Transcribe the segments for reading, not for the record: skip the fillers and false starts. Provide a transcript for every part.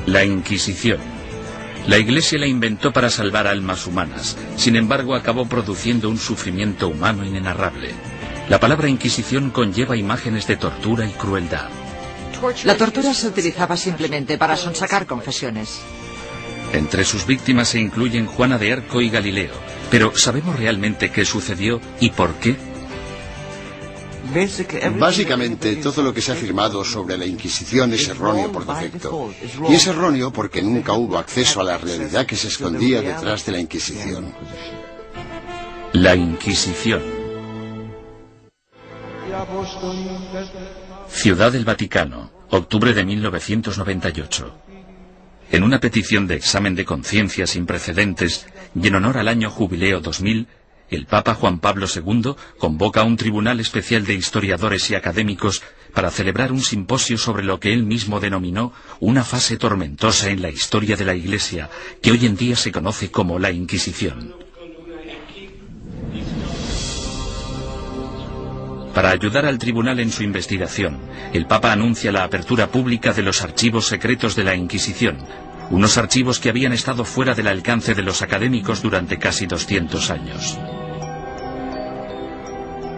La Inquisición. La Iglesia la inventó para salvar almas humanas, sin embargo acabó produciendo un sufrimiento humano inenarrable. La palabra Inquisición conlleva imágenes de tortura y crueldad. La tortura se utilizaba simplemente para sonsacar confesiones. Entre sus víctimas se incluyen Juana de Arco y Galileo. Pero ¿sabemos realmente qué sucedió y por qué? Básicamente, todo lo que se ha afirmado sobre la Inquisición es erróneo por defecto. Y es erróneo porque nunca hubo acceso a la realidad que se escondía detrás de la Inquisición. La Inquisición. Ciudad del Vaticano, octubre de 1998. En una petición de examen de conciencia sin precedentes, y en honor al año Jubileo 2000, el Papa Juan Pablo II convoca a un tribunal especial de historiadores y académicos para celebrar un simposio sobre lo que él mismo denominó una fase tormentosa en la historia de la Iglesia, que hoy en día se conoce como la Inquisición. Para ayudar al tribunal en su investigación, el Papa anuncia la apertura pública de los archivos secretos de la Inquisición, unos archivos que habían estado fuera del alcance de los académicos durante casi 200 años.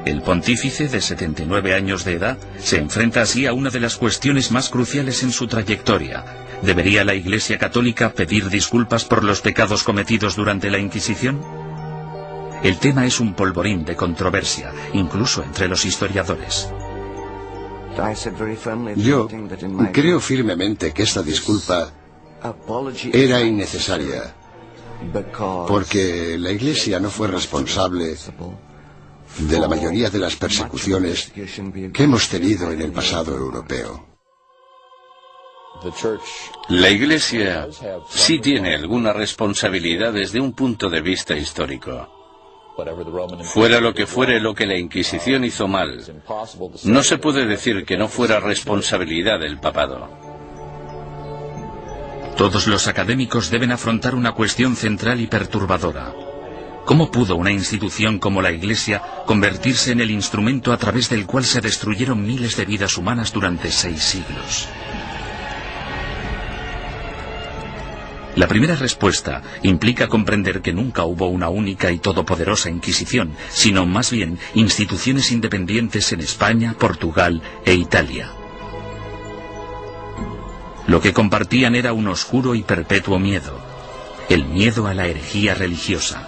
El pontífice, de 79 años de edad, se enfrenta así a una de las cuestiones más cruciales en su trayectoria. ¿Debería la Iglesia Católica pedir disculpas por los pecados cometidos durante la Inquisición? El tema es un polvorín de controversia, incluso entre los historiadores. Yo creo firmemente que esta disculpa era innecesaria, porque la Iglesia no fue responsable de la mayoría de las persecuciones que hemos tenido en el pasado europeo. La Iglesia sí tiene alguna responsabilidad desde un punto de vista histórico. Fuera lo que fuere lo que la Inquisición hizo mal, no se puede decir que no fuera responsabilidad del papado. Todos los académicos deben afrontar una cuestión central y perturbadora. ¿Cómo pudo una institución como la Iglesia convertirse en el instrumento a través del cual se destruyeron miles de vidas humanas durante 6 siglos? La primera respuesta implica comprender que nunca hubo una única y todopoderosa Inquisición, sino más bien instituciones independientes en España, Portugal e Italia. Lo que compartían era un oscuro y perpetuo miedo, el miedo a la herejía religiosa.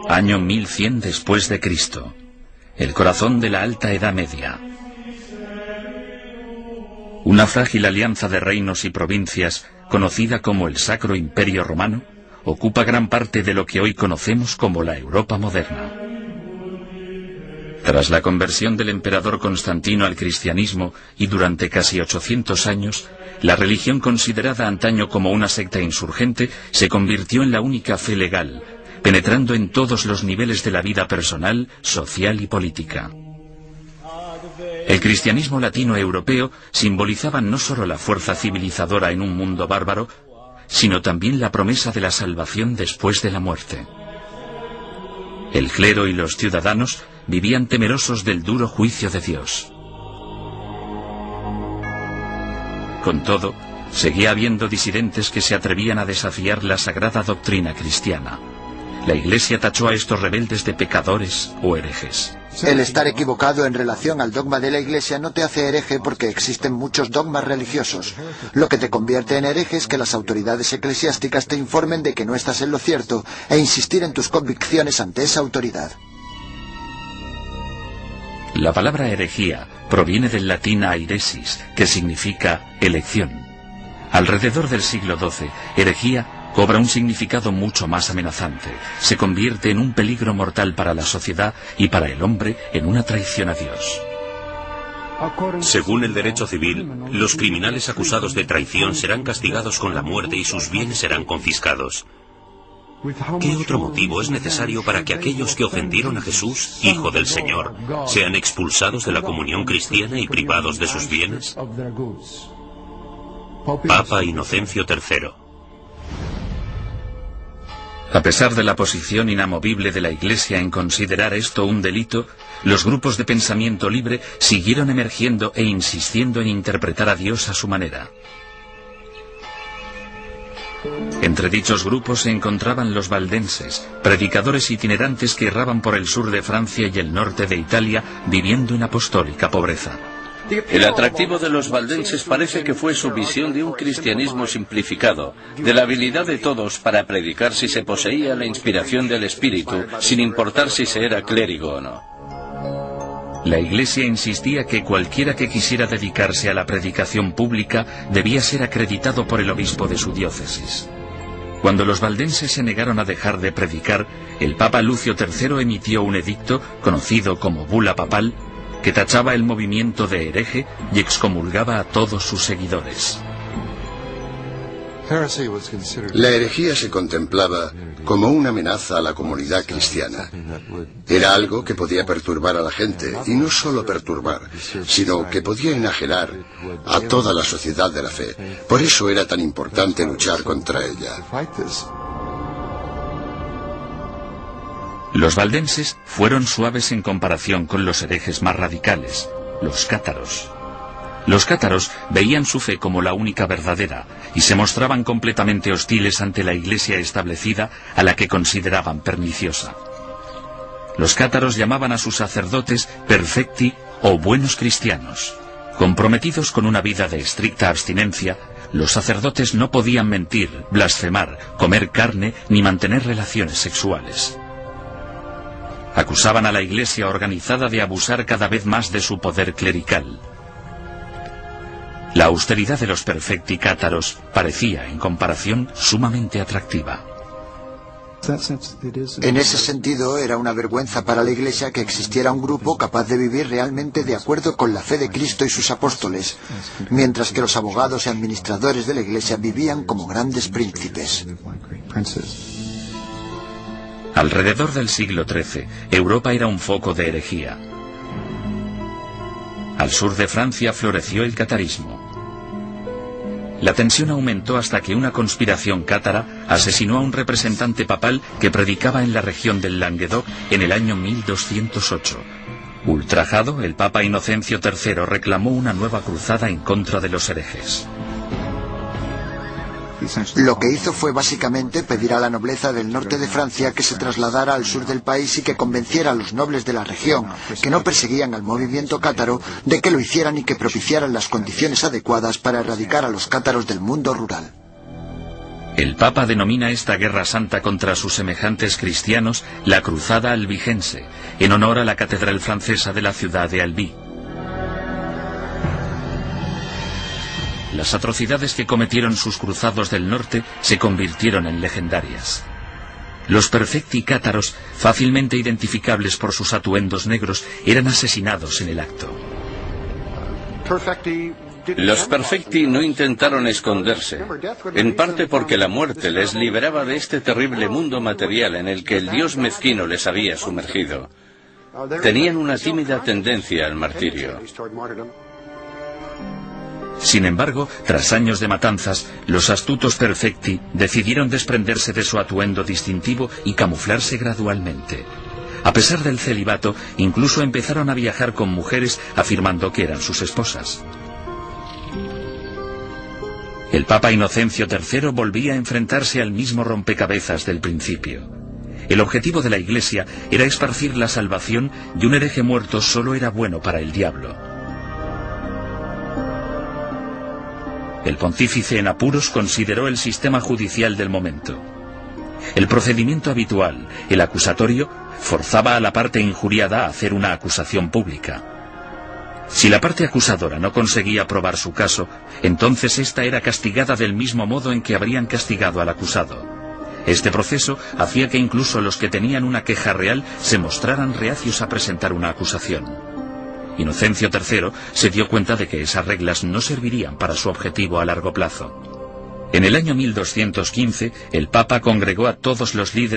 Año 1100 después de Cristo. El corazón de la Alta Edad Media. Una frágil alianza de reinos y provincias, conocida como el Sacro Imperio Romano, ocupa gran parte de lo que hoy conocemos como la Europa moderna. Tras la conversión del emperador Constantino al cristianismo y durante casi 800 años, la religión considerada antaño como una secta insurgente se convirtió en la única fe legal, penetrando en todos los niveles de la vida personal, social y política. El cristianismo latino europeo simbolizaba no solo la fuerza civilizadora en un mundo bárbaro, sino también la promesa de la salvación después de la muerte. El clero y los ciudadanos vivían temerosos del duro juicio de Dios. Con todo, seguía habiendo disidentes que se atrevían a desafiar la sagrada doctrina cristiana. La Iglesia tachó a estos rebeldes de pecadores o herejes. El estar equivocado en relación al dogma de la Iglesia no te hace hereje porque existen muchos dogmas religiosos. Lo que te convierte en hereje es que las autoridades eclesiásticas te informen de que no estás en lo cierto e insistir en tus convicciones ante esa autoridad. La palabra herejía proviene del latín airesis, que significa elección. Alrededor del siglo XII, herejía cobra un significado mucho más amenazante. Se convierte en un peligro mortal para la sociedad y para el hombre en una traición a Dios. Según el derecho civil, los criminales acusados de traición serán castigados con la muerte y sus bienes serán confiscados. ¿Qué otro motivo es necesario para que aquellos que ofendieron a Jesús, Hijo del Señor, sean expulsados de la comunión cristiana y privados de sus bienes? Papa Inocencio III. A pesar de la posición inamovible de la Iglesia en considerar esto un delito, los grupos de pensamiento libre siguieron emergiendo e insistiendo en interpretar a Dios a su manera. Entre dichos grupos se encontraban los valdenses, predicadores itinerantes que erraban por el sur de Francia y el norte de Italia, viviendo en apostólica pobreza. El atractivo de los valdenses parece que fue su visión de un cristianismo simplificado, de la habilidad de todos para predicar si se poseía la inspiración del Espíritu, sin importar si se era clérigo o no. La Iglesia insistía que cualquiera que quisiera dedicarse a la predicación pública debía ser acreditado por el obispo de su diócesis. Cuando los valdenses se negaron a dejar de predicar, el Papa Lucio III emitió un edicto, conocido como Bula Papal, que tachaba el movimiento de hereje y excomulgaba a todos sus seguidores. La herejía se contemplaba como una amenaza a la comunidad cristiana. Era algo que podía perturbar a la gente, y no solo perturbar, sino que podía enajenar a toda la sociedad de la fe. Por eso era tan importante luchar contra ella. Los valdenses fueron suaves en comparación con los herejes más radicales, los cátaros. Los cátaros veían su fe como la única verdadera y se mostraban completamente hostiles ante la iglesia establecida, a la que consideraban perniciosa. Los cátaros llamaban a sus sacerdotes perfecti o buenos cristianos. Comprometidos con una vida de estricta abstinencia, los sacerdotes no podían mentir, blasfemar, comer carne ni mantener relaciones sexuales. Acusaban a la iglesia organizada de abusar cada vez más de su poder clerical. La austeridad de los perfecti cátaros parecía, en comparación, sumamente atractiva. En ese sentido, era una vergüenza para la Iglesia que existiera un grupo capaz de vivir realmente de acuerdo con la fe de Cristo y sus apóstoles, mientras que los abogados y administradores de la Iglesia vivían como grandes príncipes. Alrededor del siglo XIII, Europa era un foco de herejía. Al sur de Francia floreció el catarismo. La tensión aumentó hasta que una conspiración cátara asesinó a un representante papal que predicaba en la región del Languedoc en el año 1208. Ultrajado, el Papa Inocencio III reclamó una nueva cruzada en contra de los herejes. Lo que hizo fue básicamente pedir a la nobleza del norte de Francia que se trasladara al sur del país y que convenciera a los nobles de la región, que no perseguían al movimiento cátaro, de que lo hicieran y que propiciaran las condiciones adecuadas para erradicar a los cátaros del mundo rural. El Papa denomina esta guerra santa contra sus semejantes cristianos la Cruzada Albigense, en honor a la catedral francesa de la ciudad de Albi. Las atrocidades que cometieron sus cruzados del norte se convirtieron en legendarias. Los perfecti cátaros, fácilmente identificables por sus atuendos negros, eran asesinados en el acto. Los perfecti no intentaron esconderse, en parte porque la muerte les liberaba de este terrible mundo material en el que el dios mezquino les había sumergido. Tenían una tímida tendencia al martirio. Sin embargo, tras años de matanzas, los astutos perfecti decidieron desprenderse de su atuendo distintivo y camuflarse gradualmente. A pesar del celibato, incluso empezaron a viajar con mujeres afirmando que eran sus esposas. El Papa Inocencio III volvía a enfrentarse al mismo rompecabezas del principio. El objetivo de la Iglesia era esparcir la salvación, y un hereje muerto solo era bueno para el diablo. El pontífice en apuros consideró el sistema judicial del momento. El procedimiento habitual, el acusatorio, forzaba a la parte injuriada a hacer una acusación pública. Si la parte acusadora no conseguía probar su caso, entonces ésta era castigada del mismo modo en que habrían castigado al acusado. Este proceso hacía que incluso los que tenían una queja real se mostraran reacios a presentar una acusación. Inocencio III se dio cuenta de que esas reglas no servirían para su objetivo a largo plazo. En el año 1215, el Papa congregó a todos los líderes